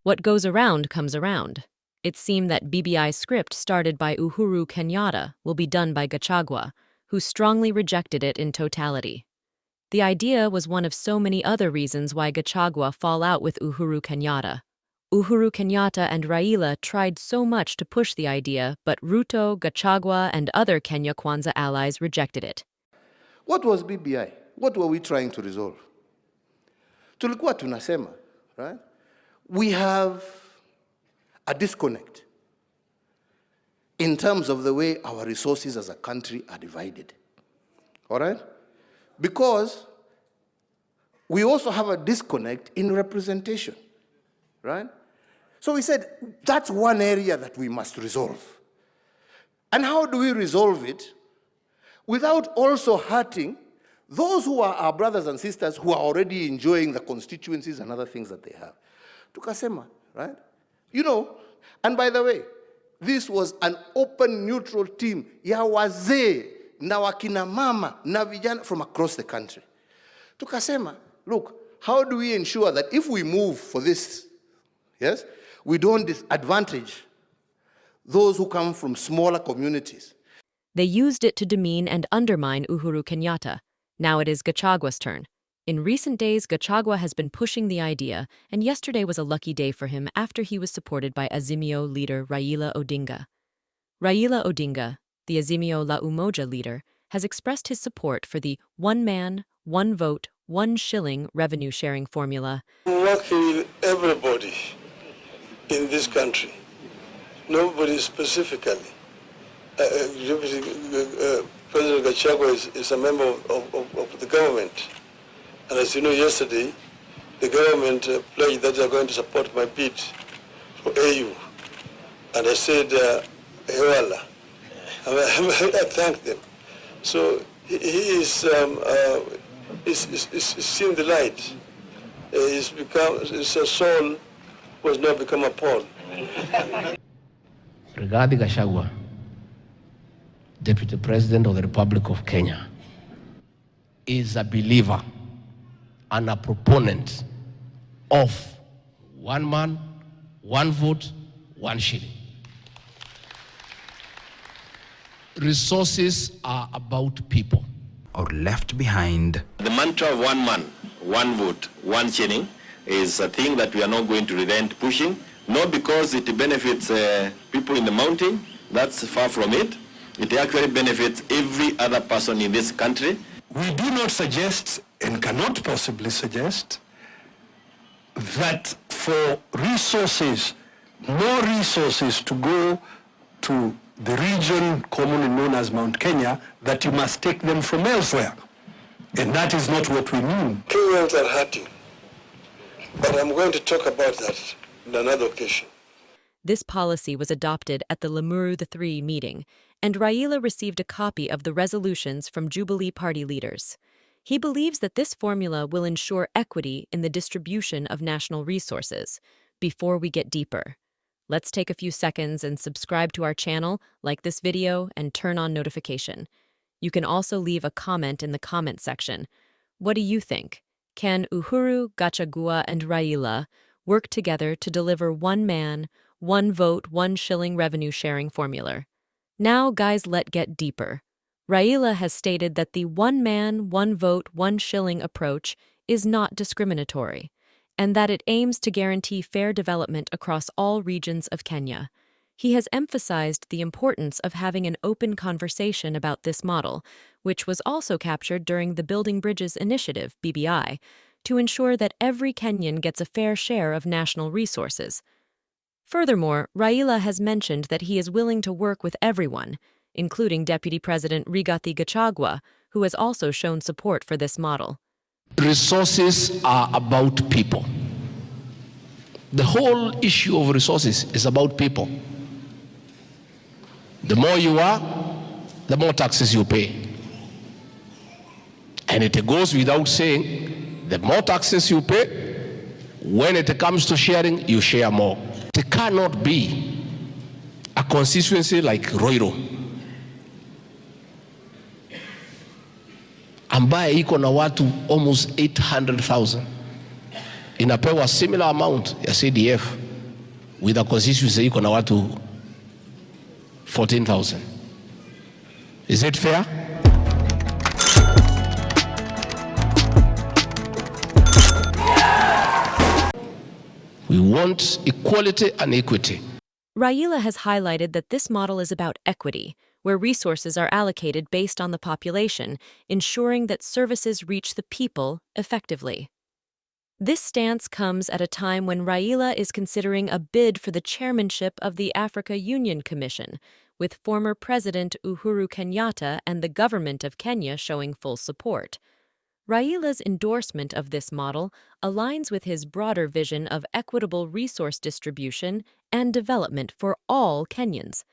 What goes around comes around. It seemed that BBI's script started by Uhuru Kenyatta will be done by Gachagua, who strongly rejected it in totality. The idea was one of so many other reasons why Gachagua fall out with Uhuru Kenyatta. Uhuru Kenyatta and Raila tried so much to push the idea, but Ruto, Gachagua, and other Kenya Kwanza allies rejected it. What was BBI? What were we trying to resolve? Tulikuwa tunasema, right? We have a disconnect in terms of the way our resources as a country are divided. All right? Because we also have a disconnect in representation, right? So we said, that's one area that we must resolve. And how do we resolve it without also hurting those who are our brothers and sisters who are already enjoying the constituencies and other things that they have? Tukasema, right? You know, and by the way, this was an open, neutral team ya wazee na wakina mama na vijana from across the country. Tukasema, look, how do we ensure that if we move for this, yes, we don't disadvantage those who come from smaller communities? They used it to demean and undermine Uhuru Kenyatta. Now it is Gachagua's turn. In recent days, Gachagua has been pushing the idea, and yesterday was a lucky day for him after he was supported by Azimio leader Raila Odinga. Raila Odinga, the Azimio La Umoja leader, has expressed his support for the one man, one vote, one shilling revenue-sharing formula. Working with everybody in this country, nobody specifically. President Gachagua is a member of the government. And as you know, yesterday, the government pledged that they are going to support my bid for AU. And I said, Ewala. I thanked them. So he is seen the light. His soul was now become a Paul. Rigathi Gachagua, Deputy President of the Republic of Kenya, is a believer and a proponent of one man, one vote, one shilling. Resources are about people. Or left behind. The mantra of one man, one vote, one shilling is a thing that we are not going to relent pushing, not because it benefits people in the mountain, that's far from it. It actually benefits every other person in this country. We do not suggest and cannot possibly suggest that for resources, more resources to go to the region commonly known as Mount Kenya, that you must take them from elsewhere. And that is not what we mean. Kenyans are hurting. But I'm going to talk about that on another occasion. This policy was adopted at the Limuru the Three meeting, and Raila received a copy of the resolutions from Jubilee Party leaders. He believes that this formula will ensure equity in the distribution of national resources. Before we get deeper, let's take a few seconds and subscribe to our channel, like this video, and turn on notification. You can also leave a comment in the comment section. What do you think? Can Uhuru, Gachagua, and Raila work together to deliver one man, one vote, one shilling revenue sharing formula? Now, guys, let's get deeper. Raila has stated that the one man, one vote, one shilling approach is not discriminatory, and that it aims to guarantee fair development across all regions of Kenya. He has emphasized the importance of having an open conversation about this model, which was also captured during the Building Bridges Initiative, BBI, to ensure that every Kenyan gets a fair share of national resources. Furthermore, Raila has mentioned that he is willing to work with everyone, including Deputy President Rigathi Gachagua, who has also shown support for this model. Resources are about people. The whole issue of resources is about people. The more you are, the more taxes you pay. And it goes without saying, the more taxes you pay, when it comes to sharing, you share more. It cannot be a constituency like Roiro, ambaye iko na watu almost 800,000, inapewa similar amount ya CDF with a constituency iko na watu 14,000. Is it fair? We want equality and equity. Raila has highlighted that this model is about equity, where resources are allocated based on the population, ensuring that services reach the people effectively. This stance comes at a time when Raila is considering a bid for the chairmanship of the Africa Union Commission, with former President Uhuru Kenyatta and the government of Kenya showing full support. Raila's endorsement of this model aligns with his broader vision of equitable resource distribution and development for all Kenyans.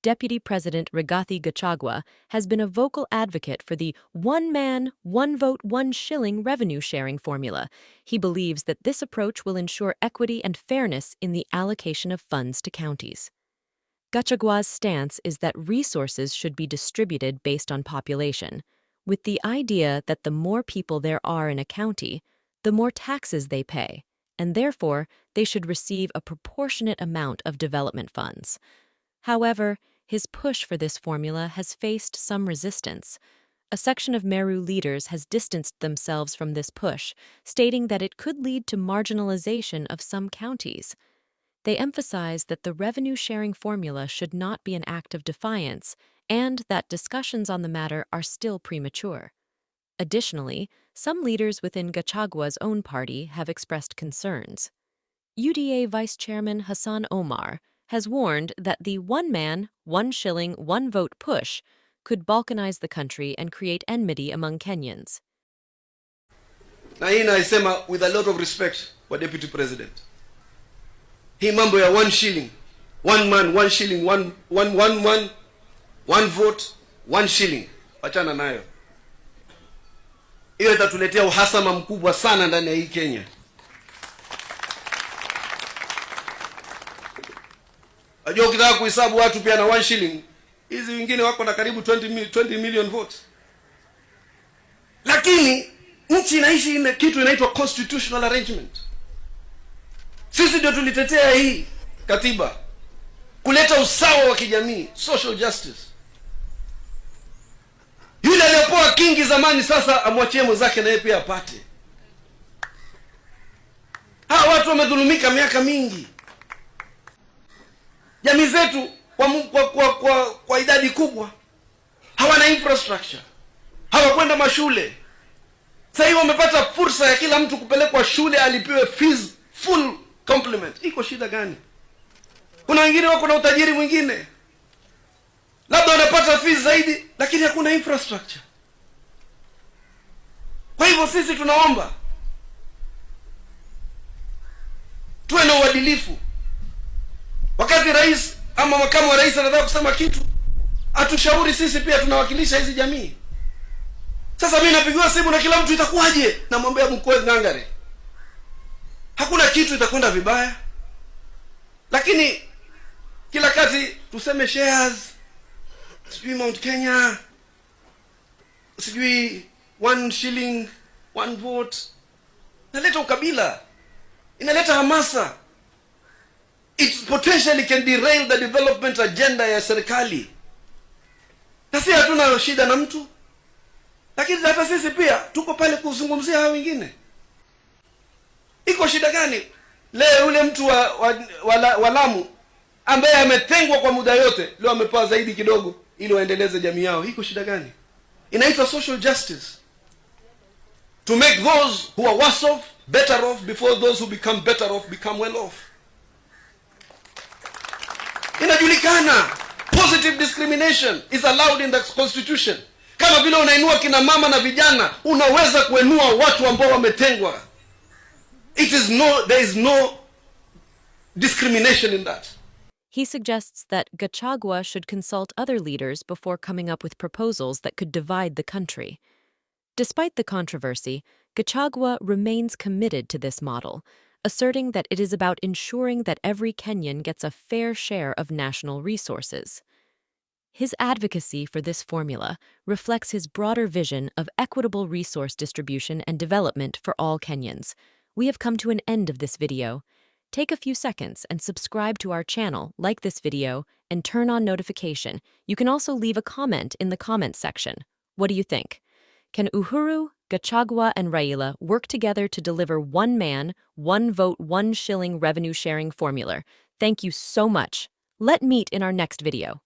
Deputy President Rigathi Gachagua has been a vocal advocate for the one man, one vote, one shilling revenue sharing formula. He believes that this approach will ensure equity and fairness in the allocation of funds to counties. Gachagua's stance is that resources should be distributed based on population, with the idea that the more people there are in a county, the more taxes they pay, and therefore they should receive a proportionate amount of development funds. However, his push for this formula has faced some resistance. A section of Meru leaders has distanced themselves from this push, stating that it could lead to marginalization of some counties. They emphasize that the revenue-sharing formula should not be an act of defiance and that discussions on the matter are still premature. Additionally, some leaders within Gachagua's own party have expressed concerns. UDA Vice Chairman Hassan Omar has warned that the one man, one shilling, one vote push could balkanize the country and create enmity among Kenyans. Na hii naisema with a lot of respect for Deputy President. Hii mambo ya one shilling, one man, one shilling, one vote, one shilling. Wachana nayo. Hiyo itatuletea uhasama mkubwa sana ndani ya hii Kenya. Ajua ukitaka kuhesabu watu pia na one shilling, hizi wengine wako na karibu 20 million votes. Lakini nchi inaishi ina kitu inaitwa constitutional arrangement. Sisi ndio tulitetea hii katiba kuleta usawa wa kijamii, social justice. Yule aliyepoa kingi zamani sasa amwachie mwenzake na yeye pia apate. Hawa watu wamedhulumika miaka mingi. Jamii zetu kwa idadi kubwa hawana infrastructure, hawakwenda mashule. Sasa hivi wamepata fursa ya kila mtu kupelekwa shule, alipiwe fees full complement. Iko shida gani? Kuna wengine wako na utajiri mwingine, labda wanapata fees zaidi, lakini hakuna infrastructure. Kwa hivyo sisi tunaomba tuwe na uadilifu. Wakati rais ama makamu wa rais anataka kusema kitu, atushauri. Sisi pia tunawakilisha hizi jamii. Sasa mimi napigiwa simu na kila mtu, itakuwaje? Namwambia mkoe ngangare, hakuna kitu itakwenda vibaya. Lakini kila kati tuseme shares, sijui Mount Kenya, sijui one shilling, one vote, inaleta ukabila, inaleta hamasa. It potentially can derail the development agenda ya serikali. Sisi hatuna shida na mtu, lakini hata sisi pia tuko pale kuzungumzia hao wengine. Iko shida gani? Leo yule mtu wa Lamu ambaye ametengwa kwa muda yote, leo amepewa zaidi kidogo ili waendeleze jamii yao. Iko shida gani? Inaitwa social justice. To make those who are worse off better off before those who become better off become well off. Inajulikana positive discrimination is allowed in the constitution. Kama vile unainua kina mama na vijana, unaweza kuinua watu ambao wametengwa. There is no discrimination in that. He suggests that Gachagua should consult other leaders before coming up with proposals that could divide the country. Despite the controversy, Gachagua remains committed to this model, asserting that it is about ensuring that every Kenyan gets a fair share of national resources. His advocacy for this formula reflects his broader vision of equitable resource distribution and development for all Kenyans. We have come to an end of this video. Take a few seconds and subscribe to our channel, like this video, and turn on notification. You can also leave a comment in the comments section. What do you think? Can Uhuru, Gachagua, and Raila work together to deliver one man, one vote, one shilling revenue sharing formula? Thank you so much. Let's meet in our next video.